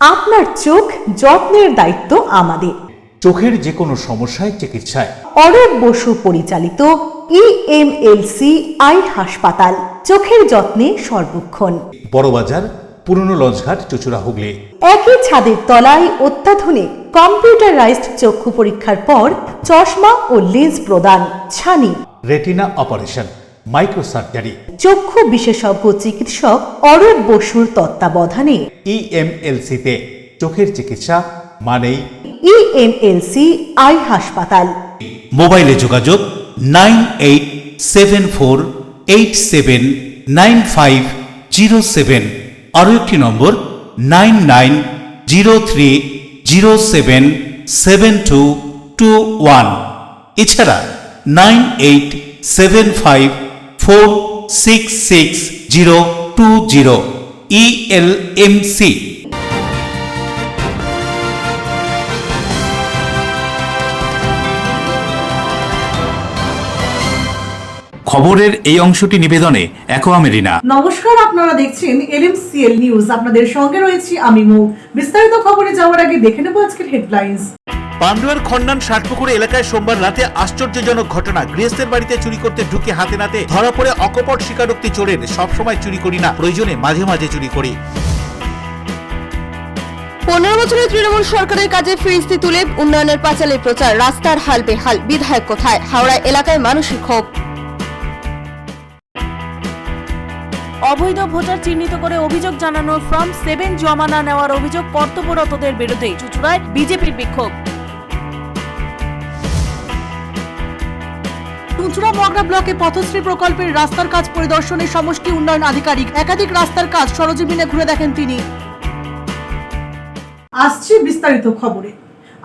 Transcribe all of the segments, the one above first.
আপনার চোখ যত্নের দায়িত্ব আমাদের। চোখের যে কোনো সমস্যায় চিকিৎসায় অরূপ বসু পরিচালিত EMLC আই হাসপাতাল, চোখের যত্নে সর্বক্ষণ। বড়বাজার, পুরনো লঞ্চঘাট, চুচুড়া, হুগলি। একই ছাদের তলায় অত্যাধুনিক কম্পিউটারাইজড চক্ষু পরীক্ষার পর চশমা ও লেন্স প্রদান, ছানি, রেটিনা অপারেশন, মাইক্রো সার্জারি। চক্ষু বিশেষজ্ঞ চিকিৎসক অরূপ বসুর তত্ত্বাবধানে EMLC-তে চোখের চিকিৎসা মানেই EMLC আই হাসপাতাল। মোবাইলে যোগাযোগ 9874879507, আরও একটি নম্বর 9903077221, এছাড়া 9875466020 ELMC। খবরের এই অংশটি নিবেদনে একোয়া মেরিনা। নমস্কার, আপনারা দেখছেন LMCL নিউজ। আপনাদের সঙ্গে রয়েছি আমি মৌ। বিস্তারিত খবরে যাওয়ার আগে দেখে নেব আজকের হেডলাইন্স। পান্ডুয়ার খন্ডান ষাটপুকুর এলাকায় সোমবার রাতে আশ্চর্যজনক ঘটনা। গৃহস্থের বাড়িতে চুরি করতে ঢুকে হাতে নাতে ধরা পড়ে অকপট স্বীকারোক্তি চোরের। সবসময় চুরি করি না, প্রয়োজনে মাঝে মাঝে চুরি করি। 15 বছরের তৃণমূল সরকারের কাজে ফিরিস্তি তুলে উন্নয়নের পাঁচালী প্রচার। রাস্তার হাল বেহাল, বিধায়ক কোথায়? হাওড়া এলাকায় মানুষের ক্ষোভ। অবৈধ ভোটার চিহ্নিত করে অভিযোগ জানানো ফর্ম 7 জমা না নেওয়ার অভিযোগ কর্তব্যরতদের বিরুদ্ধে। চুঁচুড়ায় বিজেপির বিক্ষোভ। চুঁচুড়া মগরা ব্লকে পথশ্রী প্রকল্পের রাস্তার কাজ পরিদর্শনে সমষ্টি উন্নয়ন আধিকারিক। একাধিক রাস্তার কাজ সরজমিনে ঘুরে দেখেন তিনি। আসছে বিস্তারিত খবরে।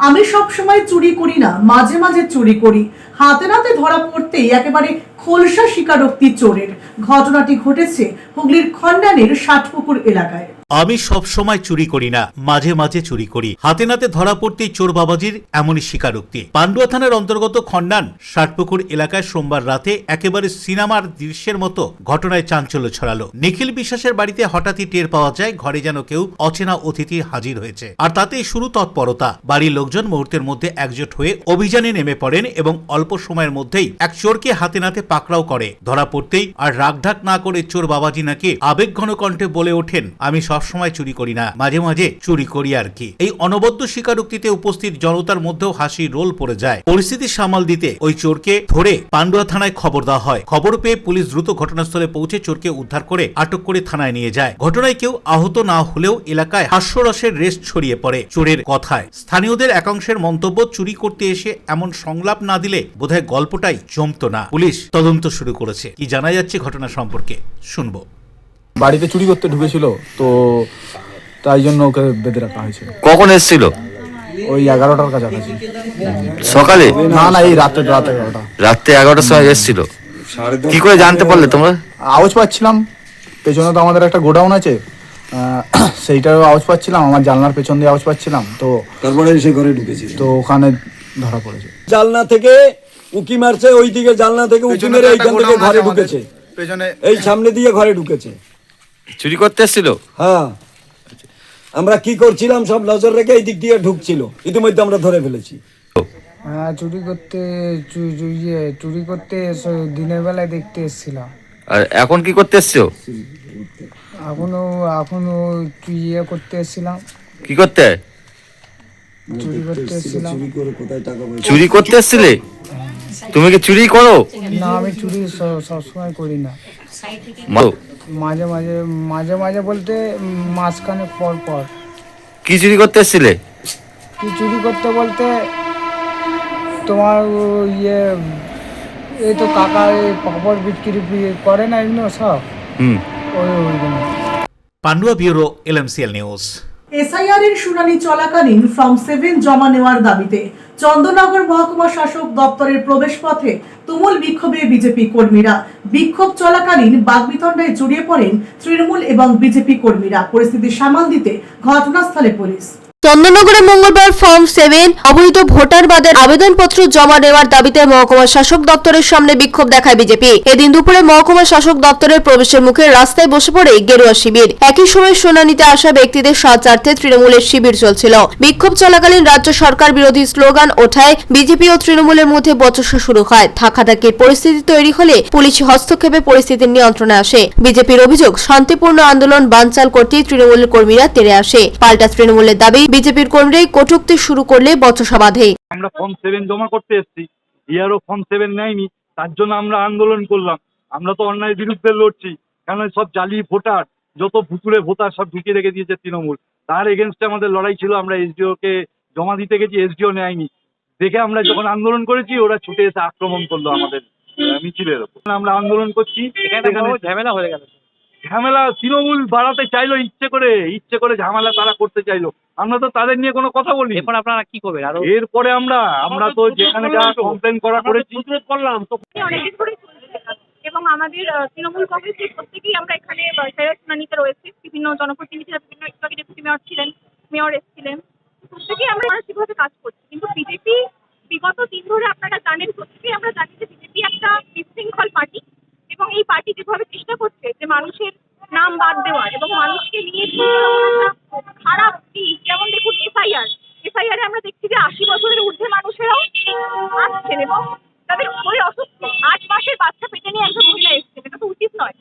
আমি সব সময় চুরি করি না, মাঝে মাঝে চুরি করি। হাতে নাতে ধরা পড়তেই একেবারে খোলসা স্বীকারোক্তি চোরের। ঘটনাটি ঘটেছে হুগলির খন্ডানের ষাটপুকুর এলাকায়। আমি সব সময় চুরি করি না, মাঝে মাঝে চুরি করি। হাতে নাতে ধরা পড়তেই চোর বাবাজির এমনই স্বীকারোক্তি। পান্ডুয়া থানার অন্তর্গত খন্ডান ষাটপুকুর এলাকায় সোমবার রাতে একেবারে সিনেমার দৃশ্যের মতো ঘটনায় চাঞ্চল্য ছড়ালো। নিখিল বিশ্বাসের বাড়িতে হঠাৎই টের পাওয়া যায় ঘরে যেন কেউ অচেনা অতিথি হাজির হয়েছে, আর তাতেই শুরু তৎপরতা। বাড়ির লোকজন মুহূর্তের মধ্যে একজোট হয়ে অভিযানে নেমে পড়েন এবং অল্প সময়ের মধ্যেই এক চোরকে হাতে নাতে পাকড়াও করে। ধরা পড়তেই আর রাগঢাক না করে চোর বাবাজি নাকি আবেগঘন কণ্ঠে বলে ওঠেন, আমি সবসময় চুরি করি না, মাঝে মাঝে চুরি করি আর কি। এই অনবদ্য স্বীকারোক্তিতে উপস্থিত জনতার মধ্যেও হাসি রোল পড়ে যায়। পরিস্থিতি সামাল দিতে ওই চোরকে ধরে পান্ডুয়া থানায় খবর দেওয়া হয়। খবর পেয়ে পুলিশ দ্রুত ঘটনাস্থলে পৌঁছে চোরকে উদ্ধার করে আটক করে থানায় নিয়ে যায়। ঘটনায় কেউ আহত না হলেও এলাকায় হাস্যরসের রেশ ছড়িয়ে পড়ে চোরের কথায়। স্থানীয়দের একাংশের মন্তব্য, চুরি করতে এসে এমন সংলাপ না দিলে বোধহয় গল্পটাই জমতো না। পুলিশ তদন্ত শুরু করেছে। কি জানা যাচ্ছে ঘটনা সম্পর্কে শুনবো। বাড়িতে চুরি করতে ঢুকেছিল, তো তাই জন্য ওকে বেঁধে রাখা হয়েছিল। কখন এসেছিল? ওই 11টার কাছাকাছি। সকালে? না না, এই রাতে 11টা। রাতে 11টার সময় এসেছিল। কি করে জানতে পারলে তোমরা? আওয়াজ পাচ্ছিলাম, পেছনে তো আমাদের একটা গোডাউন আছে, সেইটারও আওয়াজ পাচ্ছিলাম, আমার জানলার পেছন দিয়ে আওয়াজ পাচ্ছিলাম, তো তারপরে এসে ঘরে ঢুকেছি, তো ওখানে ধরা পড়েছে। জানলা থেকে উকি মারছে, ওই দিকে জানলা থেকে উকি মেরে এইখান থেকে ঘরে ঢুকেছে, পেছনে এই সামনে দিয়ে ঘরে ঢুকেছে। চুরি করতে এসেছিল? হ্যাঁ, আমরা কি করছিলাম সব নজর রেখে এই দিক দিয়ে ঢুকছিল, ইতিমধ্যে আমরা ধরে ফেলেছি। হ্যাঁ, চুরি করতে দিনের বেলায় দেখতে এসেছিলাম। আর এখন কি করতে এসছো? এখনো করতে এসেছিলাম। কি করতে? চুরি করতে এসেছিলাম। চুরি করতে এসেছিলে? তুমি কি চুরি করো? না, আমি চুরি সবসময় করি না। মাঝে মাঝে বলতে মাঝখানে পর পর। কি চুরি করতে এসেছিলে? কি চুরি করতে বলতে তোমার এই তো কাকা পাপড় বিক্রি করে না, এগুলো সব ওইগুলো। Pandua bureau, LMCL news. SIR এর শুনানি চলাকালীন ফর্ম 7 জমা নেওয়ার দাবিতে চন্দননগর মহকুমা শাসক দপ্তরের প্রবেশপথে তুমুল বিক্ষোভে বিজেপি কর্মীরা। বিক্ষোভ চলাকালীন বাগবিতণ্ডায় জড়িয়ে পড়েন তৃণমূল এবং বিজেপি কর্মীরা। পরিস্থিতি সামাল দিতে ঘটনাস্থলে পুলিশ। চন্দননগরে মঙ্গলবার ফর্ম 7 অবৈধ ভোটার বাদের আবেদনপত্র জমা নেওয়ার দাবিতে মহকুমা শাসক দপ্তরের সামনে বিক্ষোভ দেখায় বিজেপি। এদিন দুপুরে মহকুমা শাসক দপ্তরের প্রবেশের মুখে রাস্তায় বসে পড়ে গেরুয়া শিবির। একই সময় শুনানিতে আসা ব্যক্তিদের সাহায্যার্থে তৃণমূলের শিবির চলছিল। বিক্ষোভ চলাকালীন রাজ্য সরকার বিরোধী স্লোগান ওঠায় বিজেপি ও তৃণমূলের মধ্যে বচসা শুরু হয়। ধাক্কাধাক্কির পরিস্থিতি তৈরি হলে পুলিশি হস্তক্ষেপে পরিস্থিতির নিয়ন্ত্রণে আসে। বিজেপির অভিযোগ, শান্তিপূর্ণ আন্দোলন বানচাল করতে তৃণমূলের কর্মীরা তেড়ে আসে। পাল্টা তৃণমূলের দাবি, বিজেপির কর্মীরাই কটূক্তি শুরু করলে বচসা বাঁধে। আমরা ফর্ম 7 জমা করতে এসেছি, ইয়ারও ফর্ম 7 নেয়নি, তার জন্য আমরা আন্দোলন করলাম। আমরা তো অন্যায়ের বিরুদ্ধে লড়ছি, কারণ সব জালি ভোটার, যত ভুতুরে ভোটার সব ঢুকিয়ে রেখে দিয়েছে তৃণমূল। তার এগেনস্টে আমাদের লড়াই ছিল। আমরা এসডিওকে জমা দিতে গেছি, এসডিও নেয়নি দেখে আমরা যখন আন্দোলন করেছি, ওরা ছুটে এসে আক্রমণ করলো আমাদের মিছিলের ওপর। আমরা আন্দোলন করছি, ঝামেলা হয়ে গেল। ঝামেলা তৃণমূল বাড়াতে চাইলো, ইচ্ছে করে ঝামেলা তারা করতে চাইলো। আমরা তো তাদের নিয়ে কোনো কথা বলি। এরপর আপনারা কি করবেন? এরপরে আমরা তো যেখানে যা কমপ্লেন করেছি করলাম তো অনেকদিন ধরে এবং আমাদের তৃণমূল কংগ্রেসের প্রত্যেকেই আমরা এখানে শুনানিতে রয়েছে। বিভিন্ন জনপ্রতিনিধিরা, বিভিন্ন ডেপুটি মেয়র ছিলেন, মেয়র এসেছিলেন, প্রত্যেকেই আমরা মানসিকভাবে কাজ করছি। কিন্তু বিজেপি বিগত দিন ধরে আপনারা জানেন, প্রত্যেকেই আমরা জানি যে বিজেপি একটা বিশৃঙ্খল পার্টি এবং এই পার্টি যেভাবে চেষ্টা করছে যে মানুষের নাম বাদ দেওয়ার এবং মানুষকে নিয়ে খারাপ দিক, যেমন দেখুন এসআইআর এ আমরা দেখছি যে 80 বছরের ঊর্ধ্বে মানুষেরাও আসছেন এবং তাদের শরীর অসুস্থ। 8 মাসের বাচ্চা পেটে নিয়ে একজন মহিলা এসছেন। এটা তো উচিত নয়।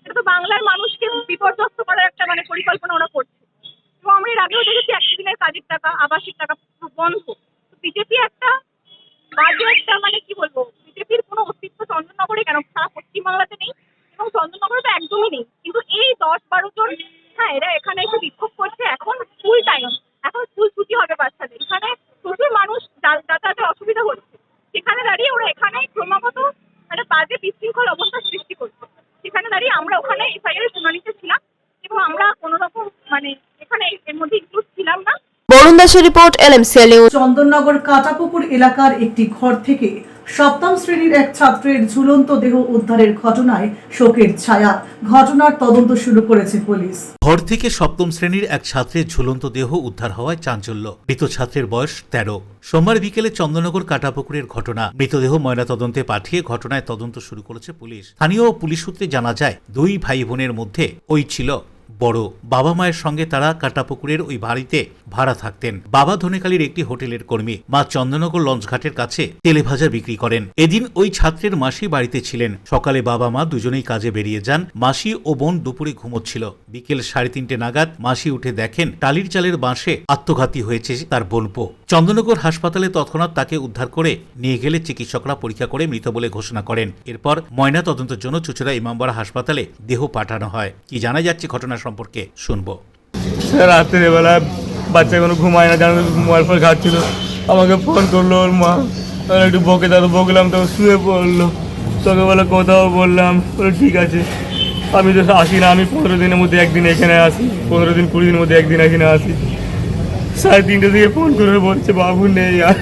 এটা তো বাংলার মানুষকে বিপর্যস্ত করার একটা পরিকল্পনা ওরা করছে। এবং আমরা এর আগেও দেখেছি 100 দিনের কাজের টাকা, আবাসিক টাকা বন্ধ। বিজেপি একটা বাজে একটা কি বলবো, বিজেপির কোনো অস্তিত্ব চন্দননগরে কেন, সারা পশ্চিমবাংলাতে নেই এবং চন্দননগরে তো একদমই নেই। কিন্তু এই 10-12 জন, হ্যাঁ, এরা এখানে এসে বিক্ষোভ করছে। এখন স্কুল টাইম, এখন স্কুল ছুটি হবে বাচ্চাদের। এখানে প্রচুর মানুষ যাতায়াতের অসুবিধা হচ্ছে। সেখানে দাঁড়িয়ে ওরা এখানে ক্রমাগত একটা বাজে বিশৃঙ্খল অবস্থা সৃষ্টি করছে। সেখানে দাঁড়িয়ে আমরা ওখানে এসআইআর শুনানিতে ছিলাম এবং আমরা কোনো রকম এখানে এর মধ্যে ইনক্লুড ছিলাম না। বরুণ দাসের report, LMCL news. Chandannagar Katapukur এলাকার একটি ঘর থেকে 7ম শ্রেণীর এক ছাত্রের ঝুলন্ত দেহ উদ্ধারের ঘটনায় শোকের ছায়া। ঘটনার তদন্ত শুরু করেছে পুলিশ। ঘর থেকে 7ম শ্রেণীর এক ছাত্রের ঝুলন্ত দেহ উদ্ধার হওয়ায় চাঞ্চল্য। মৃত ছাত্রের বয়স 13। সোমবার বিকেলে চন্দননগর কাটাপুকুরের ঘটনা। মৃতদেহ ময়নাতদন্তে পাঠিয়ে ঘটনায় তদন্ত শুরু করেছে পুলিশ। স্থানীয় পুলিশ সূত্রে জানা যায়, 2 ভাই বোনের মধ্যে ওই ছিল বড়। বাবা মায়ের সঙ্গে তারা কাটাপুকুরের ওই বাড়িতে ভাড়া থাকতেন। বাবা ধনেখালির একটি হোটেলের কর্মী, মা চন্দননগর লঞ্চঘাটের কাছে তেলেভাজা বিক্রি করেন। এদিন ওই ছাত্রের মাসি বাড়িতে ছিলেন। সকালে বাবা মা দুজনেই কাজে বেরিয়ে যান। মাসি ও বোন দুপুরে ঘুমোচ্ছিল। বিকেল 3:30 নাগাদ মাসি উঠে দেখেন টালির চালের বাঁশে আত্মঘাতী হয়েছে তার বোনপো। চন্দননগর হাসপাতালে তৎক্ষণাৎ তাকে উদ্ধার করে নিয়ে গেলে চিকিৎসকরা পরীক্ষা করে মৃত বলে ঘোষণা করেন। এরপর ময়না তদন্তের জন্য চুঁচুড়া ইমামবাড়া হাসপাতালে দেহ পাঠানো হয়। কি জানা যাচ্ছে ঘটনা সম্পর্কে শুনবো। রাত্রে বেলা বাচ্চা কোনো ঘুমায় না, জানো মোবাইল ফোন ঘাটছিল। আমাকে ফোন করলো ওর মা, একটু বকে দাদা বকলাম, তো শুয়ে পড়লো। সকালবেলা কোথাও বললাম, বলে ঠিক আছে, আমি তো আসি না, আমি 15 দিনের মধ্যে একদিন এখানে আসি, 15 দিন 20 দিনের মধ্যে একদিন এখানে আসি। 3:30 দিকে ফোন করে বলছে বাবু নেই। আর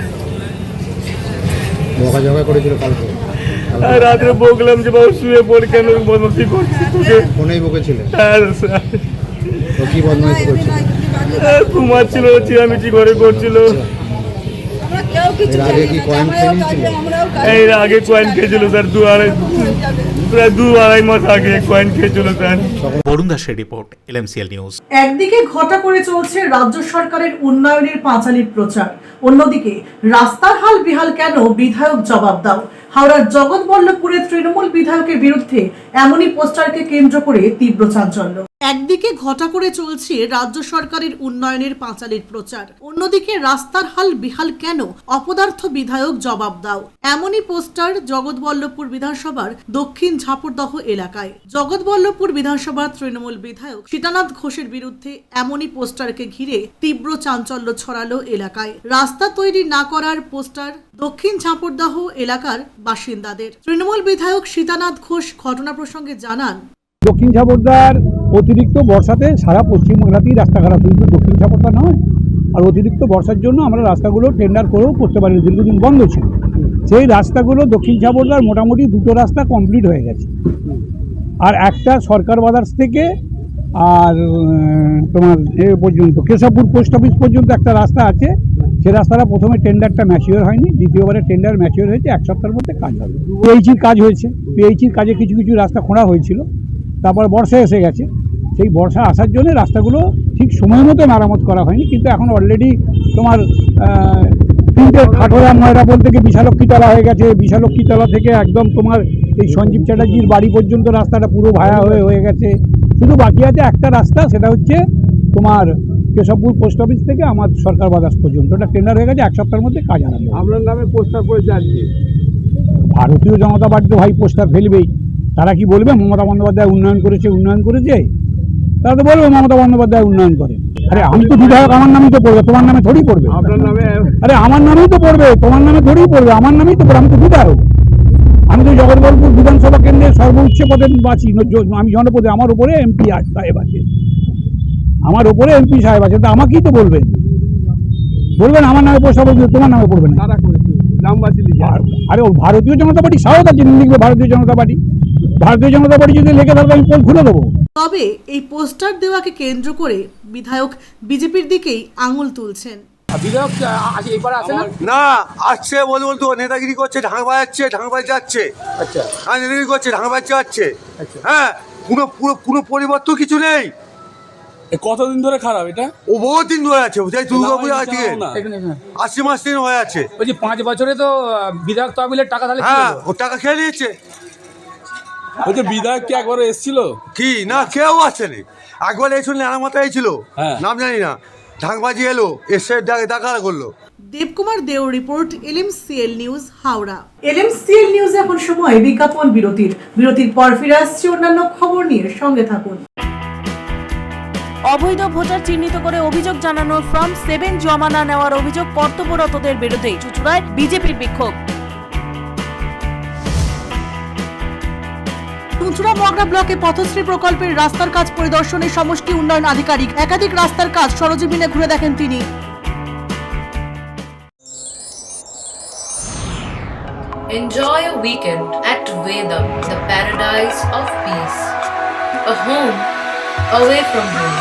রাত্রে বকলাম যে বাবু শুয়ে পড়, কেন বদমাশি করছিস? তোকে ফোনেই বকেছিলেন? কি বদমাশি করছিল? ঘুমাচ্ছিল, চিরামিচি করে করছিল। এর আগে কয়েন খেয়েছিল স্যার, 2-2.5 মাস আগে কয়েন খেয়েছিল স্যার। বরুণ দাসের রিপোর্ট, LMCL নিউজ। একদিকে ঘটা করে চলছে রাজ্য সরকারের উন্নয়নের পাঁচালী প্রচার, অন্যদিকে রাস্তার হাল বিহাল কেন, বিধায়ক জবাব দাও। হাওড়ার জগৎবল্লভপুরে তৃণমূল বিধায়কের বিরুদ্ধে এমনই পোস্টারকে কেন্দ্র করে তীব্র চাঞ্চল্য। একদিকে ঘটা করে চলছে রাজ্য সরকারের উন্নয়নের পাঁচালীর প্রচার, অন্যদিকে রাস্তার হাল বিহাল কেন, অপদার্থ বিধায়ক জবাব দাও। এমনই পোস্টার জগৎবল্লভপুর বিধানসভার দক্ষিণ ঝাপড়দহ এলাকায়। জগৎবল্লভপুর বিধানসভার তৃণমূল বিধায়ক সীতানাথ ঘোষের বিরুদ্ধে এমনই পোস্টারকে ঘিরে তীব্র চাঞ্চল্য ছড়ালো এলাকায়। রাস্তা তৈরি না করার পোস্টার দক্ষিণ ঝাপড়দহ এলাকার বাসিন্দাদের। তৃণমূল বিধায়ক সীতানাথ ঘোষ ঘটনা প্রসঙ্গে জানান, দক্ষিণ ঝাপড়দার অতিরিক্ত বর্ষাতে সারা পশ্চিমবাংলাতেই রাস্তা খারাপ, কিন্তু দক্ষিণ ঝাপড়দা নয়। আর অতিরিক্ত বর্ষার জন্য আমরা রাস্তাগুলো টেন্ডার করেও করতে পারি, দীর্ঘদিন বন্ধ ছিল। সেই রাস্তাগুলো দক্ষিণ ঝাপড়দার মোটামুটি 2টো রাস্তা কমপ্লিট হয়ে গেছে। আর একটা সরকার বাজার থেকে আর তোমার এ পর্যন্ত কেশবপুর পোস্ট অফিস পর্যন্ত একটা রাস্তা আছে, সে রাস্তাটা প্রথমে টেন্ডারটা ম্যাচিওর হয়নি, দ্বিতীয়বারে টেন্ডার ম্যাচিওর হয়েছে, 1 সপ্তাহের মধ্যে কাজ হবে। পিএইচির কাজ হয়েছে, পিএইচির কাজে কিছু কিছু রাস্তা খোঁড়া হয়েছিল, তারপর বর্ষা এসে গেছে, সেই বর্ষা আসার জন্য রাস্তাগুলো ঠিক সময় মতো মেরামত করা হয়নি, কিন্তু এখন অলরেডি তোমার 3টে খাটোরা ময়রাপোল থেকে বিশালক্ষীতলা হয়ে গেছে, বিশালক্ষীতলা থেকে একদম তোমার এই সঞ্জীব চ্যাটার্জির বাড়ি পর্যন্ত রাস্তাটা পুরো ভায়া হয়ে গেছে। শুধু বাকি আছে একটা রাস্তা, সেটা হচ্ছে তোমার কেশবপুর পোস্ট অফিস থেকে আমার সরকার বাজার পর্যন্ত, ওটা টেন্ডার হয়ে গেছে, 1 সপ্তাহের মধ্যে কাজ আরম্ভ। আপনার নামে পোস্টার করে যাচ্ছে, ভারতীয় জনতা পার্টি তো ভাই পোস্টার ফেলবেই, তারা কি বলবে মমতা বন্দ্যোপাধ্যায় উন্নয়ন করেছে, তারা তো বলবে মমতা বন্দ্যোপাধ্যায় উন্নয়ন করে। আরে আমি তো বিধায়ক, আমার নামেই তো পড়বে, তোমার নামে থোড়ি পড়বে। আপনার নামে আরে আমার নামেই তো পড়বে, তোমার নামে থোড়ি পড়বে, আমার নামেই তো পড়বে, আমি তো বিধায়ক, আমি তো জগৎবল্লভপুর বিধানসভা কেন্দ্রের সর্বোচ্চ পদে বাঁচি, আমি জনপদে, আমার উপরে এমপি সাহেব আছে, তো আমাকেই তো বলবেন আমার নামে পোস্টার বলবে, তোমার নামে পড়বে না। গ্রামবাসী লিখে, আরে ও ভারতীয় জনতা পার্টি সাহস আছে, লিখবে ভারতীয় জনতা পার্টি যদি লিখে থাকবে আমি পোল খুলে দেবো। তবে এই পোস্টার দেওয়াকে কেন্দ্র করে বিধায়ক বিজেপির দিকেই আঙুল তুলছেন। বিধায়ক এবার আসে না? না, আসছে বলতো নেতাগিরি করছে, ঢাক বাজাচ্ছে, আচ্ছা, হ্যাঁ নেতাগিরি করছে, ঢাক বাজাচ্ছে, হ্যাঁ পুরো পরিবর্তন কিছু নেই। কতদিন ধরে খারাপ এটা? ও বহুত দিন ধরে আছে, দুর্গাপূজা আছে, 80 মাস দিন হয়ে আছে। ওই যে 5 বছরে তো বিধায়ক তহবিলের টাকা, তাহলে হ্যাঁ ও টাকা খেয়ে নিয়েছে। ওই যে বিধায়ক কি একবার এসেছিল? কি না, কেউ আসেনি, একবার এসে নানামাতা এসেছিল, নাম জানি না, ঢাকবাজি এলো, এসে দেখা করলো। দেবকুমার দেও report, LMCL news, Howrah. LMCL news এখন সময় বিজ্ঞাপন বিরতির পর ফিরে আসছে অন্যান্য খবর নিয়ে, সঙ্গে থাকুন। অবৈধ ভোটার চিহ্নিত করে অভিযোগ জানানো ফর্ম 7 জমা না নেওয়ার অভিযোগ কর্তব্যরতদের বিরুদ্ধে চুঁচুড়ায় বিজেপির বিক্ষোভ। চুঁচুড়া মগরা ব্লকে পথশ্রী প্রকল্পের রাস্তার কাজ পরিদর্শনে সমষ্টি উন্নয়ন আধিকারিক, একাধিক রাস্তার কাজ সরজমিনে ঘুরে দেখেন তিনি। Enjoy a weekend at Vedam, the paradise of peace. A home away from home.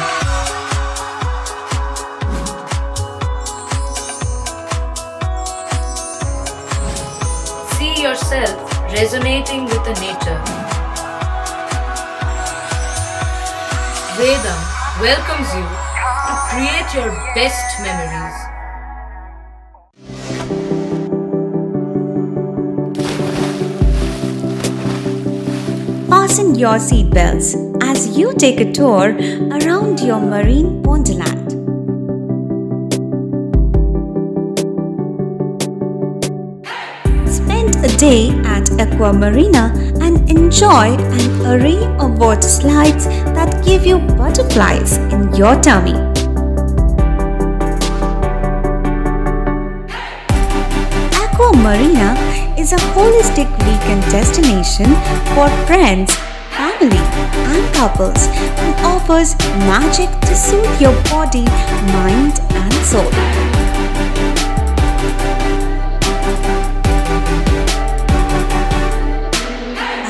See yourself resonating with the nature. Vedam welcomes you to create your best memories. Fasten your seatbelts as you take a tour around your marine wonderland. Spend a day at Aqua Marina and enjoy an array of water slides that give you butterflies in your tummy. Aqua Marina is a holistic weekend destination for friends, family, and couples and offers magic to soothe your body, mind, and soul.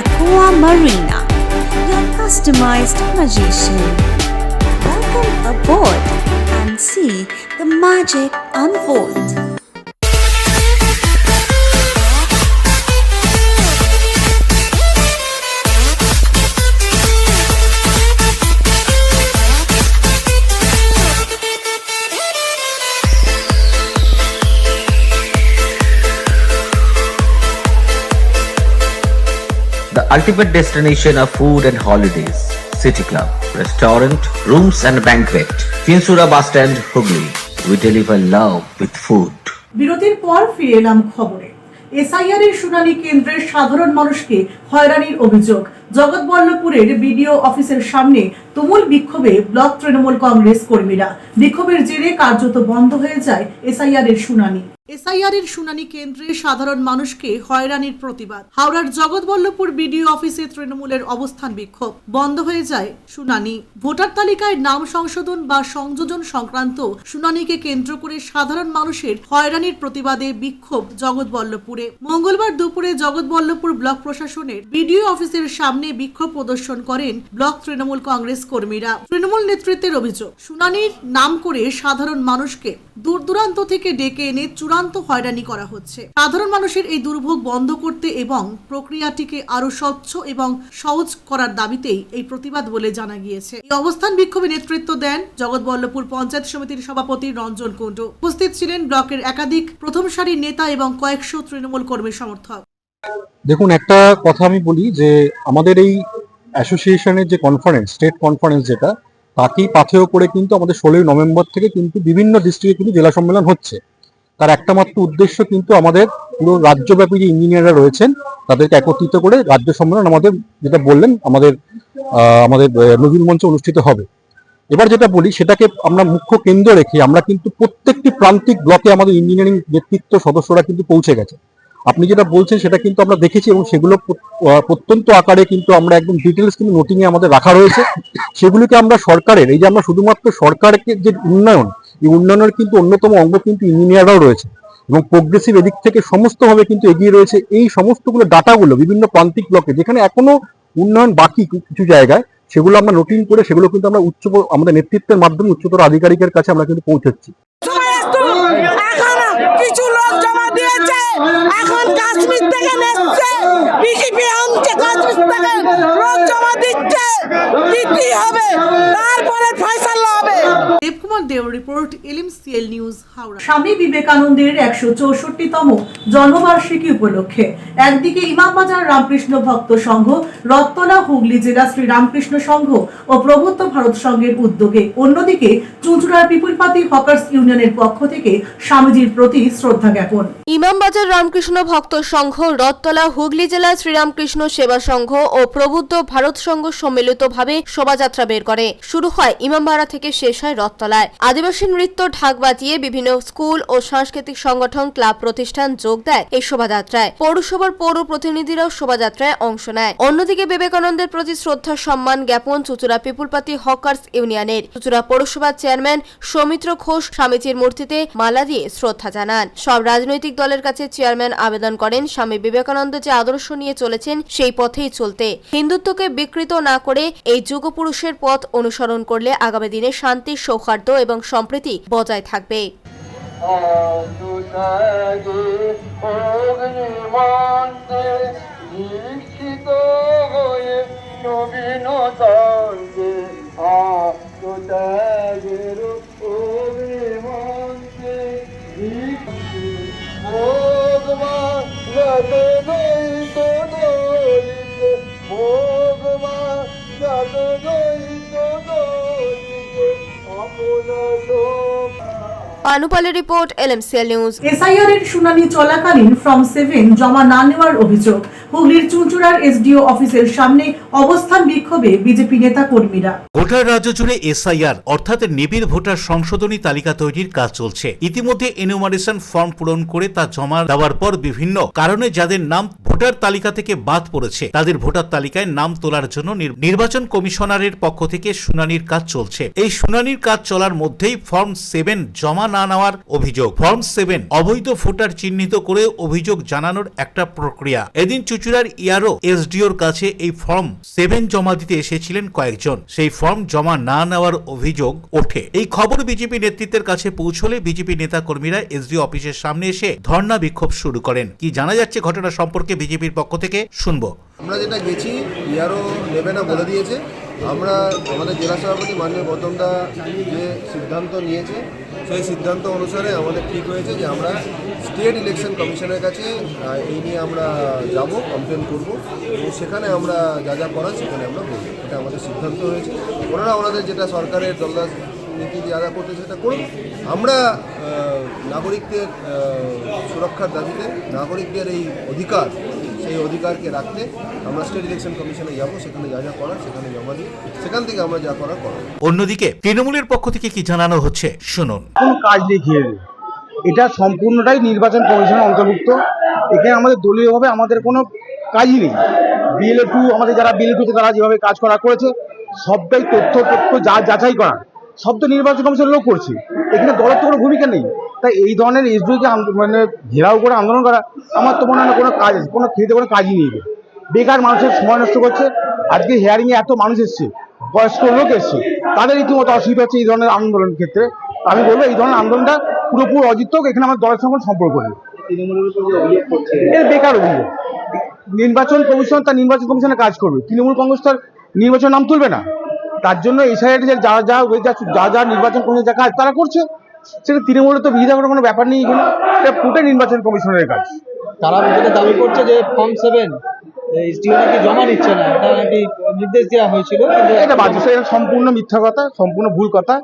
Aqua Marina, your customized magician. Welcome aboard and see the magic unfold. The ultimate destination of food and holidays. City Club, restaurant, rooms and banquet. Finsura Bus Stand, Hooghly. We deliver love with food. বিরতির পর ফিরে এলাম খবরে। SIR এর শুনানি কেন্দ্রের সাধারণ মানুষকে হয়রানির অভিযোগ। জগৎবল্লভপুরের বিডিও অফিসের সামনে তুমুল বিক্ষোভে ব্লক তৃণমূল কংগ্রেস কর্মীরা। বিক্ষোভের জেরে কার্যত বন্ধ হয়ে যায় এসআইআর এর শুনানি। এসআইআর এর শুনানি কেন্দ্রে সাধারণ মানুষকে হয়রানির প্রতিবাদ। হাওড়ার জগৎবল্লভপুর বিডিও অফিসে তৃণমূলের অবস্থান বিক্ষোভ। বন্ধ হয়ে যায় শুনানি। ভোটার তালিকায় নাম সংশোধন বা সংযোজন সংক্রান্ত শুনানিকে কেন্দ্র করে সাধারণ মানুষের হয়রানির প্রতিবাদে বিক্ষোভ জগৎবল্লভপুরে। মঙ্গলবার দুপুরে জগৎবল্লভপুর ব্লক প্রশাসনের বিডিও অফিসের সামনে সামনে বিক্ষোভ প্রদর্শন করেন ব্লক তৃণমূল কংগ্রেস কর্মীরা। তৃণমূল নেতৃত্বের অভিযোগ, শুনানির নাম করে সাধারণ মানুষকে দূর দূরান্ত থেকে ডেকে এনে চূড়ান্ত হয়রানি করা হচ্ছে। সাধারণ মানুষের এই দুর্ভোগ বন্ধ করতে এবং প্রক্রিয়াটিকে আরো স্বচ্ছ এবং সহজ করার দাবিতেই এই প্রতিবাদ বলে জানা গিয়েছে। এই অবস্থান বিক্ষোভে নেতৃত্ব দেন জগৎবল্লভপুর পঞ্চায়েত সমিতির সভাপতি রঞ্জন কুণ্ডু। উপস্থিত ছিলেন ব্লকের একাধিক প্রথম সারির নেতা এবং কয়েকশো তৃণমূল কর্মী সমর্থক। দেখুন, একটা কথা আমি বলি যে আমাদের এই অ্যাসোসিয়েশনের যে কনফারেন্স, স্টেট কনফারেন্স, যেটা তাকেই পাথেয় করে কিন্তু আমাদের 16 নভেম্বর থেকে কিন্তু বিভিন্ন ডিস্ট্রিক্টে কিন্তু জেলা সম্মেলন হচ্ছে। তার একটা মাত্র উদ্দেশ্য কিন্তু আমাদের পুরো রাজ্যব্যাপী যে ইঞ্জিনিয়াররা রয়েছেন তাদেরকে একত্রিত করে রাজ্য সম্মেলন আমাদের, যেটা বললেন, আমাদের নজরুল মঞ্চে অনুষ্ঠিত হবে। এবার যেটা বলি সেটাকে আমরা মুখ্য কেন্দ্র রেখে আমরা কিন্তু প্রত্যেকটি প্রান্তিক ব্লকে আমাদের ইঞ্জিনিয়ারিং নেতৃত্ব সদস্যরা কিন্তু পৌঁছে গেছে। আপনি যেটা বলছেন সেটা কিন্তু আমরা দেখেছি এবং সেগুলো প্রত্যন্ত আকারে কিন্তু আমরা একদম ডিটেলস কিন্তু নোটিংয়ে আমাদের রাখা রয়েছে। সেগুলিকে আমরা সরকারের, এই যে আমরা শুধুমাত্র সরকারকে যে উন্নয়ন, এই উন্নয়নের কিন্তু অন্যতম অঙ্গ কিন্তু ইঞ্জিনিয়াররাও রয়েছে এবং প্রোগ্রেসিভ এদিক থেকে সমস্তভাবে কিন্তু এগিয়ে রয়েছে। এই সমস্তগুলো ডাটাগুলো বিভিন্ন প্রান্তিক ব্লকে যেখানে এখনো উন্নয়ন বাকি কিছু জায়গায়, সেগুলো আমরা নোটিং করে সেগুলো কিন্তু আমরা আমাদের নেতৃত্বের মাধ্যমে উচ্চতর আধিকারিকের কাছে আমরা কিন্তু পৌঁছাচ্ছি। কিছু লোক জমা দিয়েছে, এখন কাশ্মীর থেকে নেচ্ছে, বিজেপি আনছে কাশ্মীর থেকে লোক জমা দিচ্ছে, দিতে হবে, তারপরে ফয়সালা হবে। দেবকুমার দেও রিপোর্ট, LMCL নিউজ, হাওড়া। স্বামী বিবেকানন্দের 164তম জন্মবার্ষিকী উপলক্ষে একদিকে ইমামবাজার রামকৃষ্ণ ভক্ত সংঘ, রথতলা হুগলি জেলা শ্রী রামকৃষ্ণ সংঘ ও প্রবুদ্ধ ভারত সংঘের উদ্যোগে, অন্যদিকে চুঁচুড়ার পিপুলপাতি হকার্স ইউনিয়নের পক্ষ থেকে স্বামীজির প্রতি শ্রদ্ধা জ্ঞাপন। ইমামবাজার রামকৃষ্ণ ভক্ত সংঘ, রথতলা হুগলি জেলা শ্রীরামকৃষ্ণ সেবা সংঘ ও প্রবুদ্ধ ভারত সংঘ সম্মিলিতভাবে শোভাযাত্রা বের করে। শুরু হয় ইমামবাড়া থেকে শেষ হয় রথতলায়। আদিবাসী নৃত্য, ঢাক বাজিয়ে বিভিন্ন স্কুল ও সাংস্কৃতিক সংগঠন, ক্লাব প্রতিষ্ঠান যোগ দেয় এই শোভাযাত্রায়। পৌরসভার পৌর প্রতিনিধিরাও শোভাযাত্রায় অংশ নেয়। অন্যদিকে বিবেকানন্দের প্রতি শ্রদ্ধা সম্মান জ্ঞাপন চুঁচুড়া পিপুলপাতি হকার্স ইউনিয়নের। চুঁচুড়া পৌরসভার চেয়ারম্যান সৌমিত্র ঘোষ স্বামীজির মূর্তিতে মালা দিয়ে শ্রদ্ধা জানান। সব রাজনৈতিক দলের কাছে চেয়ারম্যান আবেদন করেন স্বামী বিবেকানন্দ যে আদর্শ নিয়ে চলেছেন সেই পথেই চলতে, হিন্দুত্বকে বিকৃত না করে এই যুগপুরুষের পথ অনুসরণ করলে আগামী দিনে শান্তি, সৌহার্দ্য এবং সম্প্রীতি বজায় থাকবে। পানুপালের রিপোর্ট, LMCL নিউজ। SIR এর শুনানি চলাকালীন ফর্ম 7 জমা না নেওয়ার অভিযোগ, হুগলির চুঁচুড়ার SDO অফিসের সামনে অবস্থান বিক্ষোভে বিজেপি নেতা কর্মীরা। গোটা রাজ্য জুড়ে SIR অর্থাৎ নিবিড় ভোটার সংশোধনী তালিকা তৈরির কাজ চলছে। ইতিমধ্যে এনুমারেশন ফর্ম পূরণ করে তা জমা দেওয়ার পর বিভিন্ন কারণে যাদের নাম ভোটার তালিকা থেকে বাদ পড়েছে তাদের ভোটার তালিকায় নাম তোলার জন্য নির্বাচন কমিশনারের পক্ষ থেকে শুনানির কাজ চলছে। এই শুনানির কাজ চলার মধ্যেই ফর্ম 7 জমা না নেওয়ার অভিযোগ। ফর্ম 7 অবৈধ ভোটার চিহ্নিত করে অভিযোগ জানানোর একটা প্রক্রিয়া। এদিন চুঁচুড়ার ইয়ারও SDOর কাছে এই ফর্ম 7 জমা দিতে এসেছিলেন কয়েকজন। সেই ফর্ম জমা না নেওয়ার অভিযোগ ওঠে। এই খবর বিজেপি নেতৃত্বের কাছে পৌঁছলে বিজেপি নেতা কর্মীরা SDO অফিসের সামনে এসে ধর্ণা বিক্ষোভ শুরু করেন। কি জানা যাচ্ছে ঘটনা সম্পর্কে বিজেপির পক্ষ থেকে শুনবো। আমরা যেটা গেছি ইয়ারও নেবে না বলে দিয়েছে। আমরা আমাদের জেলা সভাপতি মাননীয় গৌতমদা যে সিদ্ধান্ত নিয়েছে সেই সিদ্ধান্ত অনুসারে আমাদের ঠিক হয়েছে যে আমরা স্টেট ইলেকশন কমিশনের কাছে এই নিয়ে আমরা যাব, কমপ্লেন করব এবং সেখানে আমরা যা যা করার সেখানে আমরা বলব। এটা আমাদের সিদ্ধান্ত হয়েছে। ওনারা ওনাদের যেটা সরকারের দলদাস নীতি যা যা করতে সেটা করুন। আমরা নাগরিকদের সুরক্ষার দাবিতে, নাগরিকদের এই অধিকার, সেই অধিকারকে রাখতে আমরা স্টেট ইলেকশন কমিশনে যাব, সেখানে যা যা করার সেখানে জমা দিই, সেখান থেকে আমরা যা করার করব। অন্যদিকে তৃণমূলের পক্ষ থেকে কি জানানো হচ্ছে শুনুন। কোন কাজ দেখিয়ে এটা সম্পূর্ণটাই নির্বাচন কমিশনের অন্তর্ভুক্ত। এখানে আমাদের দলীয়ভাবে আমাদের কোনো কাজই নেই। BLA2 আমাদের যারা BLA2 তারা যেভাবে কাজ করেছে সবটাই তথ্য যা যাচাই করা সব তো নির্বাচন কমিশনের লোক করছে। এখানে দলের তো কোনো ভূমিকা নেই। তাই এই ধরনের SDOকে মানে ঘেরাও করে আন্দোলন করা আমার তো মনে হয় কোনো কাজ, কোনো খেতে কোনো কাজই নেই। বেকার মানুষের সময় নষ্ট করছে। আজকে হিয়ারিংয়ে এত মানুষ এসছে, বয়স্ক লোক এসছে, তাদের রীতিমতো অসুবিধা হচ্ছে এই ধরনের আন্দোলনের ক্ষেত্রে। আমি বলবো এই ধরনের আন্দোলনটা পুরোপুরি অযৌক্তিক, এখানে আমার দলের সঙ্গে সম্পর্ক নেই। এর বেকার অভিযোগ। নির্বাচন কমিশন তার নির্বাচন কমিশনে কাজ করবে, তৃণমূল কংগ্রেস তার নির্বাচন নাম তুলবে না। তার জন্য এই সাইডে যা নির্বাচন কমিশন যা কাজ তারা করছে, সেটা তৃণমূলের তো বিরোধিতা করার কোনো ব্যাপার নেই। এখানে এটা পুরোটাই নির্বাচন কমিশনের কাজ। তারা যেটা দাবি করছে যে ফর্ম 7 এসডিও নাকি জমা নিচ্ছে না, এটা নাকি নির্দেশ দেওয়া হয়েছিল, কিন্তু এটা বাজে, এটা সম্পূর্ণ মিথ্যা কথা, সম্পূর্ণ ভুল কথা।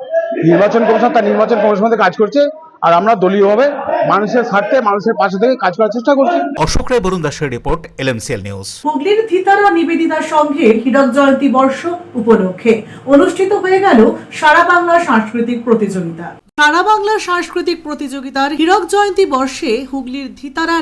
নির্বাচন কমিশন তার নির্বাচন কমিশনের কাজ করছে, আর আমরা দলীয়ভাবে মানুষের স্বার্থে মানুষের পাশে থেকে কাজ করার চেষ্টা করছি। অশোক রায় বরুণ দাসের রিপোর্ট, LMCL নিউজ। হুগলির থিতারা নিবেদিতা সংঘের হীরক জয়ন্তী বর্ষ উপলক্ষে অনুষ্ঠিত হয়ে গেল সারা বাংলা সাংস্কৃতিক প্রতিযোগিতা। সারা বাংলা সাংস্কৃতিক প্রতিযোগিতার হীরক জয়ন্তী বর্ষে হুগলির থিতারা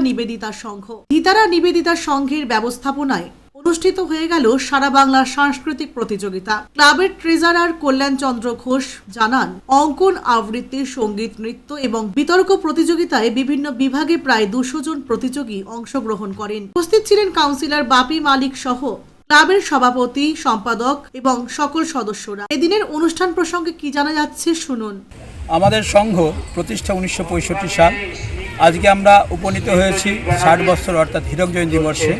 নিবেদিতা সংঘের ব্যবস্থাপনায় অনুষ্ঠিত হয়ে গেল সারা বাংলা সাংস্কৃতিক প্রতিযোগিতা। ক্লাবের ট্রেজারার কল্যাণ চন্দ্র ঘোষ জানান, অঙ্কন, আবৃত্তি, সঙ্গীত, নৃত্য এবং বিতর্ক প্রতিযোগিতায় বিভিন্ন বিভাগে প্রায় 200 জন প্রতিযোগী অংশগ্রহণ করেন। উপস্থিত ছিলেন কাউন্সিলর বাপি মালিক সহ ক্লাবের সভাপতি, সম্পাদক এবং সকল সদস্যরা। এদিনের অনুষ্ঠান প্রসঙ্গে কি জানা যাচ্ছে শুনুন। আমাদের সংঘ প্রতিষ্ঠা 1965 সাল। আজকে আমরা উপনীত হয়েছি 60 বছর, অর্থাৎ হীরক জয়ন্তী বর্ষে।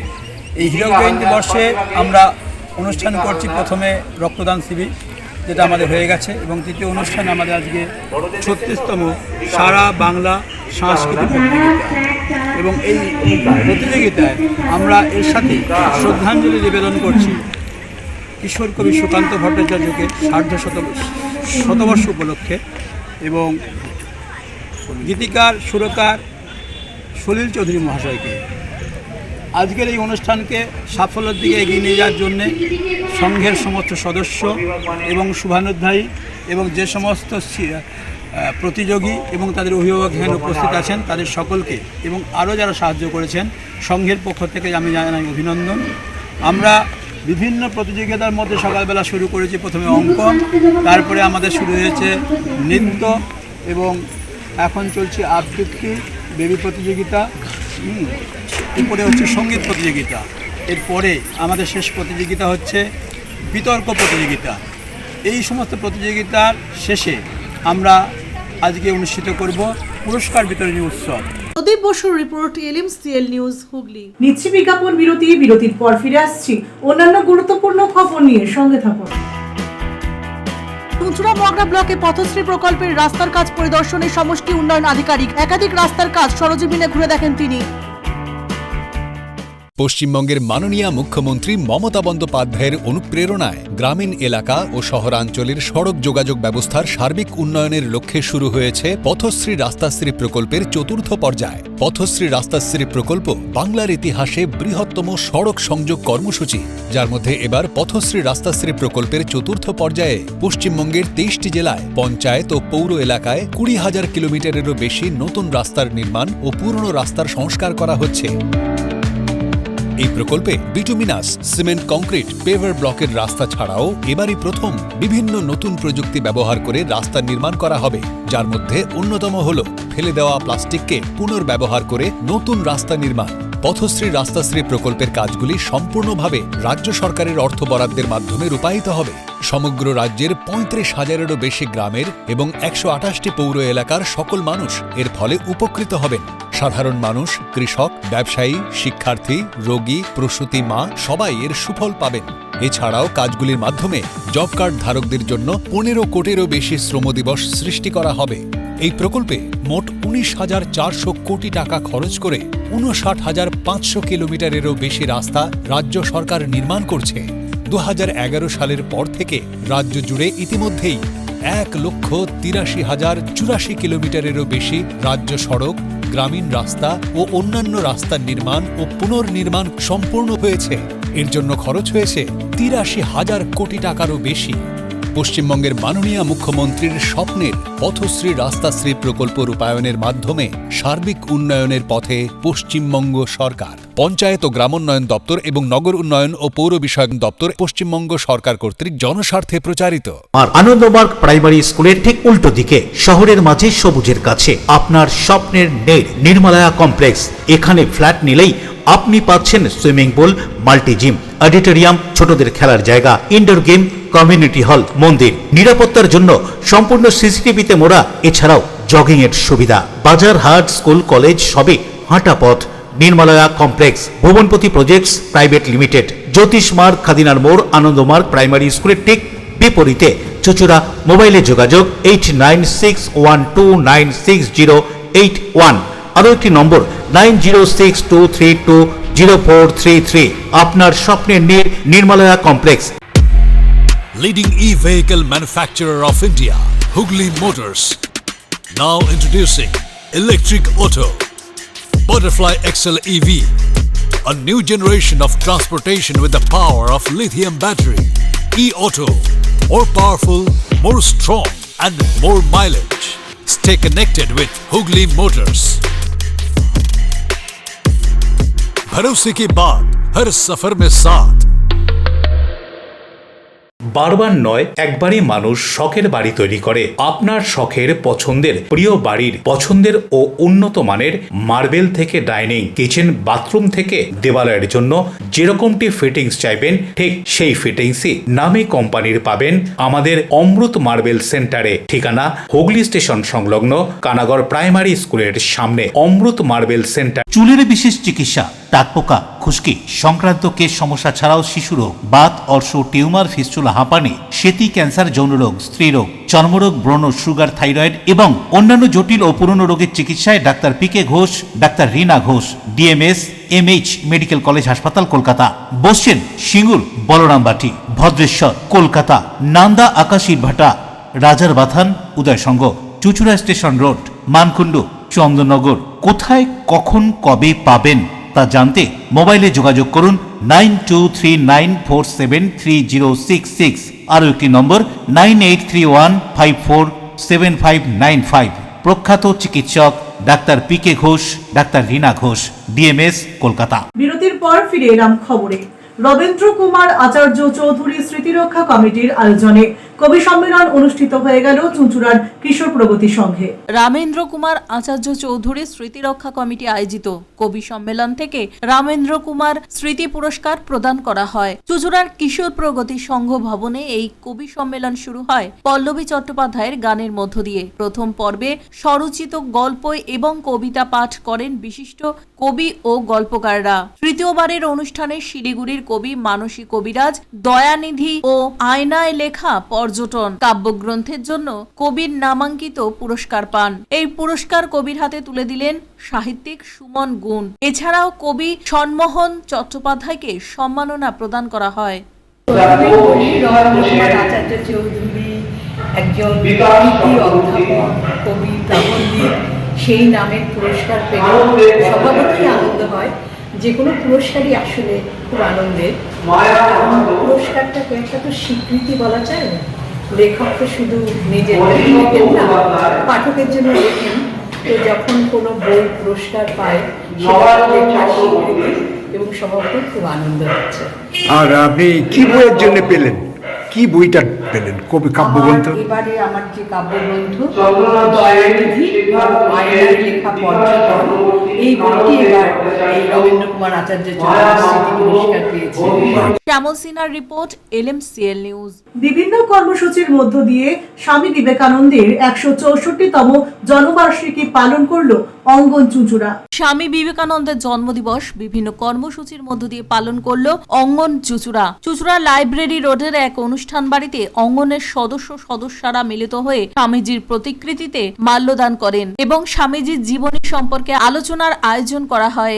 এই হীরক জয়ন্তী বর্ষে আমরা অনুষ্ঠান করছি প্রথমে রক্তদান শিবির, যেটা আমাদের হয়ে গেছে, এবং তৃতীয় অনুষ্ঠান আমাদের আজকে 36তম সারা বাংলা সাংস্কৃতিক প্রতিযোগিতা। এবং এই প্রতিযোগিতায় আমরা এর সাথে শ্রদ্ধাঞ্জলি নিবেদন করছি কিশোর কবি সুকান্ত ভট্টাচার্যকে 60 শতবর্ষ উপলক্ষে, এবং গীতিকার সুরকার সলিল চৌধুরী মহাশয়কে। আজকের এই অনুষ্ঠানকে সাফল্যের দিকে এগিয়ে নিয়ে যাওয়ার জন্যে সংঘের সমস্ত সদস্য এবং শুভানুধ্যায়ী এবং যে সমস্ত প্রতিযোগী এবং তাদের অভিভাবক এখানে উপস্থিত আছেন, তাদের সকলকে এবং আরও যারা সাহায্য করেছেন সংঘের পক্ষ থেকে আমি জানাই অভিনন্দন। আমরা বিভিন্ন প্রতিযোগিতার মধ্যে সকালবেলা শুরু করেছি প্রথমে অঙ্কন, তারপরে আমাদের শুরু হয়েছে নৃত্য, এবং এখন চলছে আবৃত্তি, বেবি প্রতিযোগিতা, এরপরে হচ্ছে সঙ্গীত প্রতিযোগিতা। এরপরে আমাদের শেষ প্রতিযোগিতা হচ্ছে বিতর্ক প্রতিযোগিতা। এই সমস্ত প্রতিযোগিতার শেষে আমরা আজকে অনুষ্ঠিত করব পুরস্কার বিতরণী উৎসব। প্রদীপ বসুর রিপোর্ট, LMCL নিউজ হুগলি। নিচ্ছি বিজ্ঞাপন বিরতি, বিরতির পর ফিরে আসছি অন্যান্য গুরুত্বপূর্ণ খবর নিয়ে, সঙ্গে থাকুন। চুঁচুড়া মগরা ব্লকে পথশ্রী প্রকল্পের রাস্তার কাজ পরিদর্শনে সমষ্টি উন্নয়ন আধিকারিক। একাধিক রাস্তার কাজ সরজমিনে ঘুরে দেখেন তিনি। পশ্চিমবঙ্গের মাননীয় মুখ্যমন্ত্রী মমতা বন্দ্যোপাধ্যায়ের অনুপ্রেরণায় গ্রামীণ এলাকা ও শহরাঞ্চলের সড়ক যোগাযোগ ব্যবস্থার সার্বিক উন্নয়নের লক্ষ্যে শুরু হয়েছে পথশ্রী রাস্তাশ্রী প্রকল্পের ৪র্থ পর্যায়। পথশ্রী রাস্তাশ্রী প্রকল্প বাংলার ইতিহাসে বৃহত্তম সড়ক সংযোগ কর্মসূচি, যার মধ্যে এবার পথশ্রী রাস্তাশ্রী প্রকল্পের ৪র্থ পর্যায়ে পশ্চিমবঙ্গের ২৩টি জেলায় পঞ্চায়েত ও পৌর এলাকায় ২০,০০০ কিলোমিটারেরও বেশি নতুন রাস্তার নির্মাণ ও পুরনো রাস্তার সংস্কার করা হচ্ছে। এই প্রকল্পে বিটুমিনাস, সিমেন্ট, কংক্রিট, পেভার ব্লকের রাস্তা ছাড়াও এবারই প্রথম বিভিন্ন নতুন প্রযুক্তি ব্যবহার করে রাস্তা নির্মাণ করা হবে, যার মধ্যে অন্যতম হল ফেলে দেওয়া প্লাস্টিককে পুনর্ব্যবহার করে নতুন রাস্তা নির্মাণ। পথশ্রী রাস্তাশ্রী প্রকল্পের কাজগুলি সম্পূর্ণভাবে রাজ্য সরকারের অর্থ বরাদ্দের মাধ্যমে রূপায়িত হবে। সমগ্র রাজ্যের ৩৫,০০০-এরও বেশি গ্রামের এবং ১২৮টি পৌর এলাকার সকল মানুষ এর ফলে উপকৃত হবেন। সাধারণ মানুষ, কৃষক, ব্যবসায়ী, শিক্ষার্থী, রোগী, প্রসূতি মা সবাই এর সুফল পাবেন। এছাড়াও কাজগুলির মাধ্যমে জব কার্ড ধারকদের জন্য ১৫ কোটিরও বেশি শ্রমদিবস সৃষ্টি করা হবে। এই প্রকল্পে মোট ১৯,৪০০ কোটি টাকা খরচ করে ৫৯,৫০০ কিলোমিটারেরও বেশি রাস্তা রাজ্য সরকার নির্মাণ করছে। ২০১১ সালের পর থেকে রাজ্য জুড়ে ইতিমধ্যেই ১,৮৩,০৮৪ কিলোমিটারেরও বেশি রাজ্য সড়ক, গ্রামীণ রাস্তা ও অন্যান্য রাস্তার নির্মাণ ও পুনর্নির্মাণ সম্পূর্ণ হয়েছে। এর জন্য খরচ হয়েছে ৮৩,০০০ কোটি টাকারও বেশি। পশ্চিমবঙ্গের মাননীয় মুখ্যমন্ত্রীর স্বপ্নের পথশ্রী রাস্তাশ্রী প্রকল্প রূপায়ণের মাধ্যমে সার্বিক উন্নয়নের পথে পশ্চিমবঙ্গ সরকার। পঞ্চায়েত ও গ্রামোন্নয়ন দপ্তর এবং নগর উন্নয়ন ও পৌর বিষয়ক দপ্তর পশ্চিমবঙ্গ সরকার কর্তৃক জনস্বার্থে প্রচারিত। আর আনন্দমার্গ প্রাইমারি স্কুলের ঠিক উল্টো দিকে শহরের মাঝে সবুজের কাছে আপনার স্বপ্নের নেট নির্মলায়া কমপ্লেক্স। এখানে ফ্ল্যাট নিলেই আপনি পাচ্ছেন swimming pool, multi gym, auditorium, ছোটদের খেলার জায়গা, ইনডোর গেম, কমিউনিটি হল, মন্দির। নিরাপত্তার জন্য সম্পূর্ণ সিসিটিভিতে মোড়া। এছাড়াও জগিং এর সুবিধা। বাজার, হাট, স্কুল, কলেজ সবই হাঁটা পথ। নির্মলয়া কমপ্লেক্স, ভুবনপতি প্রজেক্টস প্রাইভেট লিমিটেড, জ্যোতিষ মার্গ, খাদিনার মোড়, আনন্দমার্গ প্রাইমারি স্কুলের ঠিক বিপরীতে। চুচুড়া। মোবাইলে যোগাযোগ 8961296081। আরও একটি নম্বর 9062320433। আপনার স্বপ্নের নির্মলয়া complex. Leading e-vehicle manufacturer of India, Hugli Motors. Now introducing Electric Auto, Butterfly XL EV, a new generation of transportation with the power of lithium battery. E-Auto, more powerful, more strong and more mileage. Stay connected with Hugli Motors. भरोसे के बाद हर सफर में साथ। বারবার নয়, একবারই মানুষ শখের বাড়ি তৈরি করে। আপনার শখের পছন্দের প্রিয় বাড়ির পছন্দের ও উন্নত মানের মার্বেল থেকে ডাইনিং, কিচেন, বাথরুম থেকে দেওয়ালের জন্য যেরকমটি ফিটিংস চাইবেন ঠিক সেই ফিটিংসই নামী কোম্পানির পাবেন আমাদের অমৃত মার্বেল সেন্টারে। ঠিকানা হুগলি স্টেশন সংলগ্ন কানাগড় প্রাইমারি স্কুলের সামনে। অমৃত মার্বেল সেন্টার। চুলের বিশেষ চিকিৎসা, টাকপোকা, খুশকি সংক্রান্ত কেশ সমস্যা ছাড়াও শিশুরোগ, বাত, অর্শ, টিউমার, ফিস্টুলা, হাঁপানি, সেতি, ক্যান্সার, যৌনরোগ, স্ত্রীরোগ, চর্মরোগ, ব্রণ, সুগার, থাইরয়েড এবং অন্যান্য জটিল ও পুরনো রোগের চিকিৎসায় doctor PK Ghosh, doctor Rina Ghosh, DMS MH medical college হাসপাতাল, কলকাতা। বসছেন সিঙ্গুর, বলরামবাটি, ভদ্রেশ্বর, কলকাতা, নান্দা, আকাশীরভাটা, রাজার বাথান, উদয়সঙ্গ, চুচুড়া স্টেশন রোড, মানকুণ্ডু, চন্দননগর। কোথায়, কখন, কবে পাবেন তা জানতে মোবাইলে যোগাযোগ করুন 9239473066। আরও একটি নম্বর 9831547595। প্রখ্যাত চিকিৎসক doctor PK Ghosh, doctor Rina Ghosh, DMS, Kolkata. বিরতির পর ফিরে এলাম খবরে। রবীন্দ্র কুমার আচার্য চৌধুরী স্মৃতিরক্ষা কমিটির আয়োজনে কবি সম্মেলন অনুষ্ঠিত হয়ে গেল চুঁচুড়ার কিশোর প্রগতি সংঘে। রামেন্দ্র কুমার আচার্য চৌধুরী স্মৃতিরক্ষা কমিটি আয়োজিত কবি সম্মেলন থেকে রামেন্দ্র কুমার স্মৃতি পুরস্কার প্রদান করা হয়। চুঁচুড়ার কিশোর প্রগতি সংঘ ভবনে এই কবি সম্মেলন শুরু হয় পল্লবী চট্টোপাধ্যায়ের গানের মধ্য দিয়ে। প্রথম পর্বে স্বরচিত গল্প এবং কবিতা পাঠ করেন বিশিষ্ট কবি ও গল্পকাররা। তৃতীয়বারের অনুষ্ঠানে শিলিগুড়ির কবি মানসী কবিরাজ দয়ানিধি ও আয়নায় লেখা পর্যটন কাব্যগ্রন্থের জন্য কবির নামাঙ্কিত পুরস্কার পান। এই পুরস্কার কবির হাতে তুলে দিলেন সাহিত্যিক সুমন গুণ। এছাড়াও কবি সনমোহন চট্টোপাধ্যায়কে সম্মাননা প্রদান করা হয়। আচার্য চৌধুরী একজন অধ্যাপক, কবি, প্রাবন্ধিক, সেই নামের পুরস্কার পেলে স্বভাবতই আনন্দ হয়। যে কোনো পুরস্কারই আসলে খুব আনন্দের। পুরস্কারটাকে একটা তো স্বীকৃতি বলা যায় না। লেখক তো শুধু নিজের লেখেন না, পাঠকের জন্য লেখেন। তো যখন কোনো বই পুরস্কার পায় লেখার স্বীকৃতি এবং স্বভাবতই খুব আনন্দ হচ্ছে। আর আপনি কি বইয়ের জন্য পেলেন? কি বইটা পেলেন? কবি কাব্যগ্রন্থ? এবারে আমার যে কাব্যগ্রন্থ দয়ানিধি আয়নায় লেখা পর্যটন, এই বইটি এবার এই রবীন্দ্র কুমার আচার্য চৌধুরী স্মৃতি পুরস্কার পেয়েছে। শ্যামল সিনহার রিপোর্ট, LMCL নিউজ। বিভিন্ন কর্মসূচির মধ্য দিয়ে স্বামী বিবেকানন্দের 164তম জন্মবার্ষিকী পালন করল অঙ্গন চুঁচুড়া। স্বামী বিবেকানন্দের জন্মদিবস বিভিন্ন কর্মসূচির মধ্য দিয়ে পালন করল অঙ্গন চুঁচুড়া। চুঁচুড়া লাইব্রেরি রোডের এক অনুষ্ঠান বাড়িতে অঙ্গনের সদস্যরা মিলিত হয়ে স্বামীজির প্রতিকৃতিতে মাল্যদান করেন এবং স্বামীজির জীবনী সম্পর্কে আলোচনার আয়োজন করা হয়।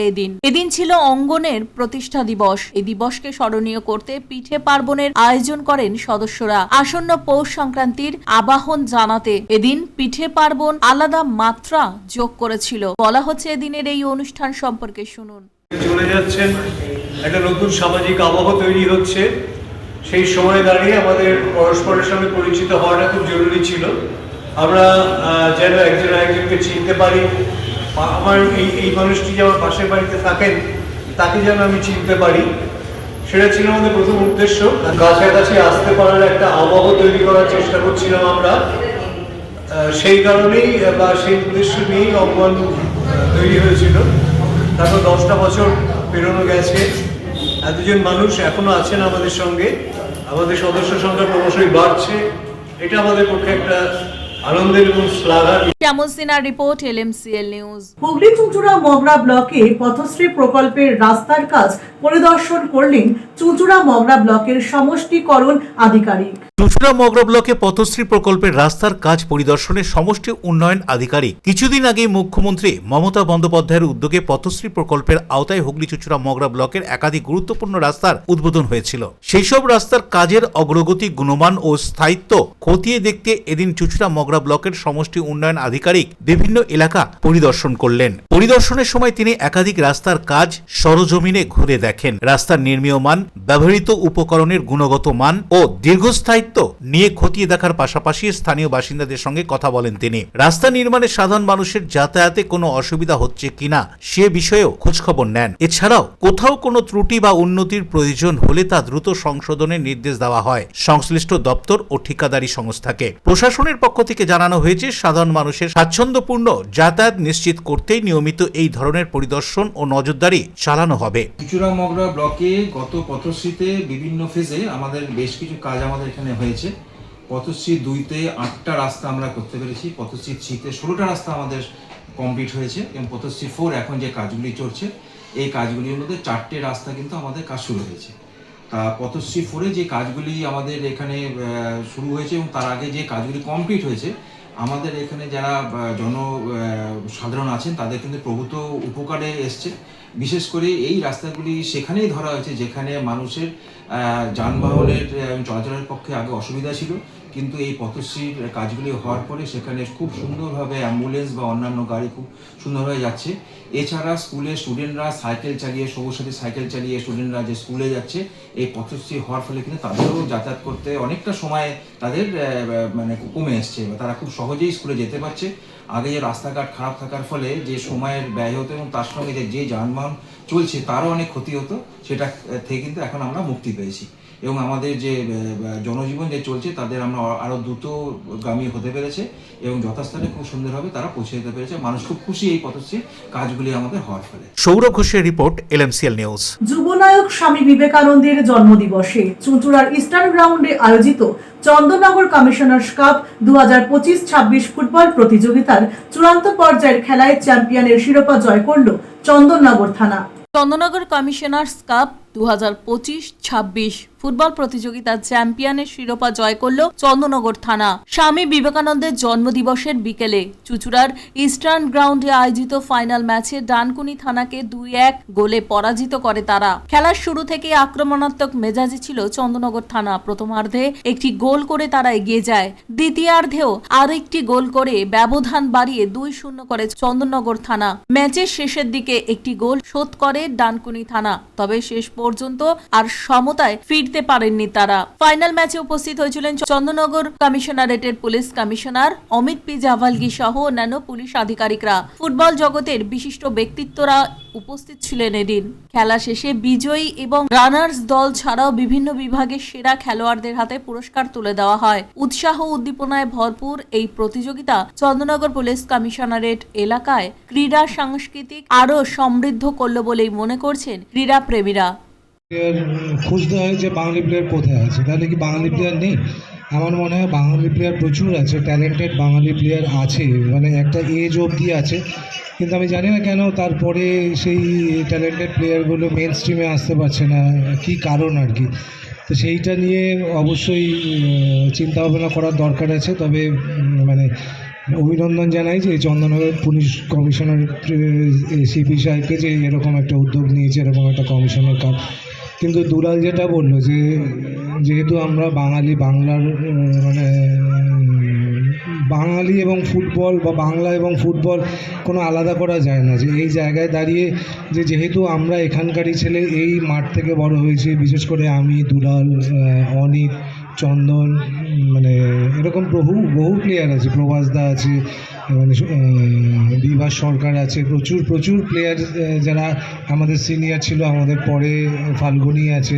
এদিন ছিল অঙ্গনের প্রতিষ্ঠা দিবস। এই দিবসকে স্মরণীয় করতে পিঠে পার্বণের আয়োজন করেন সদস্যরা। আসন্ন পৌষ সংক্রান্তির আবাহন জানাতে এদিন পিঠে পার্বণ আলাদা মাত্রা যোগ করেছিল। বলা হচ্ছে এদিনের এই অনুষ্ঠান সম্পর্কে শুনুন। চলে যাচ্ছেন, একটা নতুন সামাজিক আবহ তৈরি হচ্ছে। সেই সময় দাঁড়িয়ে আমাদের পরস্পরের সঙ্গে পরিচিত হওয়াটা খুব জরুরি ছিল। আমরা যেন একজন আরেকজনকে চিনতে পারি। আমার এই মানুষটি যে আমার পাশের বাড়িতে থাকেন তাকে যেন আমি চিনতে পারি, সেটা ছিল আমাদের প্রথম উদ্দেশ্য। কাছাকাছি আসতে পারার একটা আবহ তৈরি করার চেষ্টা করছিলাম আমরা। সেই কারণেই বা সেই উদ্দেশ্য নিয়েই অঙ্গন তৈরি হয়েছিল। তারপর 10টা বছর পেরোনো গেছে। এতজন মানুষ এখনো আছেন আমাদের সঙ্গে, আমাদের সদস্য সংখ্যা ক্রমশই বাড়ছে। এটা আমাদের পক্ষে একটা আনন্দের এবং শ্লাঘার। শ্যামল সিনহার রিপোর্ট, LMCL নিউজ। হুগলি চুঁচুড়া মগরা ব্লকে পথশ্রী প্রকল্পের রাস্তার কাজ পরিদর্শন করলেন চুঁচুড়া মগরা ব্লকের সমষ্টিকরণ আধিকারিক। চুঁচুড়া মগরা ব্লকে পথশ্রী প্রকল্পের রাস্তার কাজ পরিদর্শনে সমষ্টি উন্নয়ন আধিকারিক। কিছুদিন আগে মুখ্যমন্ত্রী মমতা বন্দ্যোপাধ্যায়ের উদ্যোগে পথশ্রী প্রকল্পের আওতায় হুগলি চুঁচুড়া মগরা ব্লকের একাধিক গুরুত্বপূর্ণ রাস্তার উদ্বোধন হয়েছিল। সেই সব রাস্তার কাজের অগ্রগতি, গুণমান ও স্থায়িত্ব খতিয়ে দেখতে এদিন চুঁচুড়া মগরা ব্লকের সমষ্টি উন্নয়ন আধিকারিক বিভিন্ন এলাকা পরিদর্শন করলেন। পরিদর্শনের সময় তিনি একাধিক রাস্তার কাজ সরজমিনে ঘুরে দেখেন। রাস্তার নির্মীয় মান, ব্যবহৃত উপকরণের গুণগত মান ও দীর্ঘস্থায়িত্ব নিয়ে খতিয়ে দেখার পাশাপাশি স্থানীয় বাসিন্দাদের সঙ্গে কথা বলেন তিনি। রাস্তা নির্মাণে সাধারণ মানুষের যাতায়াতে কোনো অসুবিধা হচ্ছে কিনা সে বিষয়েও খোঁজখবর নেন। এছাড়াও কোথাও কোনো ত্রুটি বা উন্নতির প্রয়োজন হলে তা দ্রুত সংশোধনের নির্দেশ দেওয়া হয় সংশ্লিষ্ট দপ্তর ও ঠিকাদারি সংস্থাকে। প্রশাসনের পক্ষ থেকে জানানো হয়েছে, সাধারণ মানুষের স্বাচ্ছন্দ্যপূর্ণ যাতায়াত নিশ্চিত করতেই নিয়মিত এই ধরনের পরিদর্শন ও নজরদারি চালানো হবে। চুঁচুড়া মগরা ব্লকে গত পথশ্রীতে বিভিন্ন ফেজে আমাদের বেশ কিছু কাজ আমাদের এখানে হয়েছে। পথশ্রী 2-তে 8টা রাস্তা আমরা করতে পেরেছি, পথশ্রী 3-তে 16টা রাস্তা আমাদের কমপ্লিট হয়েছে এবং পথশ্রী 4 এখন যে কাজগুলি চলছে এই কাজগুলির মধ্যে 4টে রাস্তা কিন্তু আমাদের কাজ শুরু হয়েছে। তা পথশ্রী 4-এ যে কাজগুলি আমাদের এখানে শুরু হয়েছে এবং তার আগে যে কাজগুলি কমপ্লিট হয়েছে, আমাদের এখানে যারা জনসাধারণ আছেন তাদের কিন্তু প্রভূত উপকারে এসছে। বিশেষ করে এই রাস্তাগুলি সেখানেই ধরা হয়েছে যেখানে মানুষের যানবাহনের চলাচলের পক্ষে আগে অসুবিধা ছিল, কিন্তু এই পথশ্রীর কাজগুলি হওয়ার পরে সেখানে খুব সুন্দরভাবে অ্যাম্বুলেন্স বা অন্যান্য গাড়ি খুব সুন্দরভাবে যাচ্ছে। এছাড়া স্কুলের স্টুডেন্টরা সাইকেল চালিয়ে, সবুজ সাথী সাইকেল চালিয়ে স্টুডেন্টরা যে স্কুলে যাচ্ছে, এই পথশ্রী হওয়ার ফলে কিন্তু তাদেরও যাতায়াত করতে অনেকটা সময় তাদের মানে কমে এসছে, তারা খুব সহজেই স্কুলে যেতে পারছে। আগে যে রাস্তাঘাট খারাপ থাকার ফলে যে সময়ের ব্যয় হতো এবং তার সঙ্গে যে যানবাহন চলছে তারও অনেক ক্ষতি হতো, সেটা থেকে কিন্তু এখন আমরা মুক্তি পেয়েছি এবং আমাদের যে জনজীবন যে চলছে তাদের আমরা আরও দ্রুতগামী হতে পেরেছে এবং যথাস্থানে খুব সুন্দরভাবে তারা পৌঁছে যেতে পেরেছে। মানুষ খুব খুশি এই পথশ্রী কাজগুলি আমাদের হওয়ার ফলে। সৌরভ ঘোষের রিপোর্ট, LMCL নিউজ। যুবনায়ক স্বামী বিবেকানন্দের জন্মদিবসে চুঁচুড়ার ইস্টার্ন গ্রাউন্ডে আয়োজিত চন্দননগর কমিশনার্স কাপ 2025-26 ফুটবল প্রতিযোগিতার চূড়ান্ত পর্যায়ের খেলায় চ্যাম্পিয়নের শিরোপা জয় করল চন্দননগর থানা। চন্দননগর কমিশনার্স কাপ 2025-26 ফুটবল প্রতিযোগিতার চ্যাম্পিয়নের শিরোপা জয় করল চন্দননগর থানা। স্বামী বিবেকানন্দের জন্মদিবসের বিকেলে চুঁচুড়ার ইস্টার্ন গ্রাউন্ডে আয়োজিত ফাইনাল ম্যাচে ডানকুনি থানাকে 2-1 গোলে পরাজিত করে তারা। খেলার শুরু থেকে আক্রমণাত্মক মেজাজে ছিল চন্দননগর থানা। প্রথমার্ধে একটি গোল করে তারা এগিয়ে যায়, দ্বিতীয়ার্ধেও আরো একটি গোল করে ব্যবধান বাড়িয়ে 2-0 করে চন্দননগর থানা। ম্যাচের শেষের দিকে একটি গোল শোধ করে ডানকুনি থানা, তবে শেষ পর্যন্ত আর সমতায় ফিরতে পারেননি তারা। ফাইনাল ম্যাচে উপস্থিত হয়েছিলেন চন্দননগর কমিশনারেটের police commissioner Amit P Javalgi সহ অন্যান্য পুলিশ আধিকারিকরা। ফুটবল জগতের বিশিষ্ট ব্যক্তিত্বরা উপস্থিত ছিলেন এদিন। খেলা শেষে বিজয়ী এবং রানার্স দল ছাড়াও বিভিন্ন বিভাগের সেরা খেলোয়াড়দের হাতে পুরস্কার তুলে দেওয়া হয়। উৎসাহ উদ্দীপনায় ভরপুর এই প্রতিযোগিতা চন্দননগর পুলিশ কমিশনারেট এলাকায় ক্রীড়া সংস্কৃতি আরো সমৃদ্ধ করল বলেই মনে করছেন ক্রীড়া প্রেমীরা। খুঁজতে হয় যে বাঙালি প্লেয়ার কোথায় আছে, তাহলে কি বাঙালি প্লেয়ার নেই? আমার মনে হয় বাঙালি প্লেয়ার প্রচুর আছে, ট্যালেন্টেড বাঙালি প্লেয়ার আছে, মানে একটা এজ অবধি আছে, কিন্তু আমি জানি না কেন তারপরে সেই ট্যালেন্টেড প্লেয়ারগুলো মেন স্ট্রিমে আসতে পারছে না, কি কারণ আর কি। তো সেইটা নিয়ে অবশ্যই চিন্তা ভাবনা করার দরকার আছে। তবে মানে অভিনন্দন জানাই যে চন্দননগর পুলিশ কমিশনার সিপি সাহেবকে যে এরকম একটা উদ্যোগ নিয়েছে, এরকম একটা কমিশনার কাপ। কিন্তু দুলাল যেটা বললো যে যেহেতু আমরা বাঙালি, বাংলার মানে বাঙালি এবং ফুটবল বা বাংলা এবং ফুটবল কোনো আলাদা করা যায় না, যে এই জায়গায় দাঁড়িয়ে যে যেহেতু আমরা এখানকারই ছেলে, এই মাঠ থেকে বড় হয়েছি, বিশেষ করে আমি, দুলাল, অনিক, চন্দন, মানে এরকম বহু প্লেয়ার আছে, প্রভাসদা আছে, মানে বিভাস সরকার আছে, প্রচুর প্লেয়ার যারা আমাদের সিনিয়র ছিল, আমাদের পরে ফাল্গুনি আছে।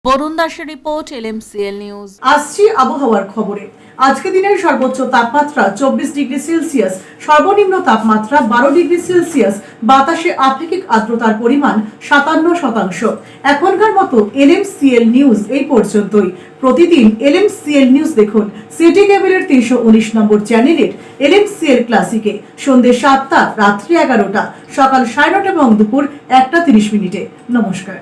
বরুণ দাসের রিপোর্ট, LMCL নিউজ। আসছি আবহাওয়ার খবরে। আজকে দিনের সর্বোচ্চ তাপমাত্রা 24 ডিগ্রি সেলসিয়াস, সর্বনিম্ন তাপমাত্রা 12 ডিগ্রি সেলসিয়াস, বাতাসে আপেক্ষিক আর্দ্রতার পরিমাণ 57%। এখনকার মতো LMCL নিউজ এই পর্যন্তই। প্রতিদিন LMCL নিউজ দেখুন সিটি কেবলের 319 নম্বর চ্যানেলের LMCL ক্লাসিকে সন্ধ্যে 7টা, রাত্রি 11টা, সকাল 9:30 এবং দুপুর 1:30। নমস্কার।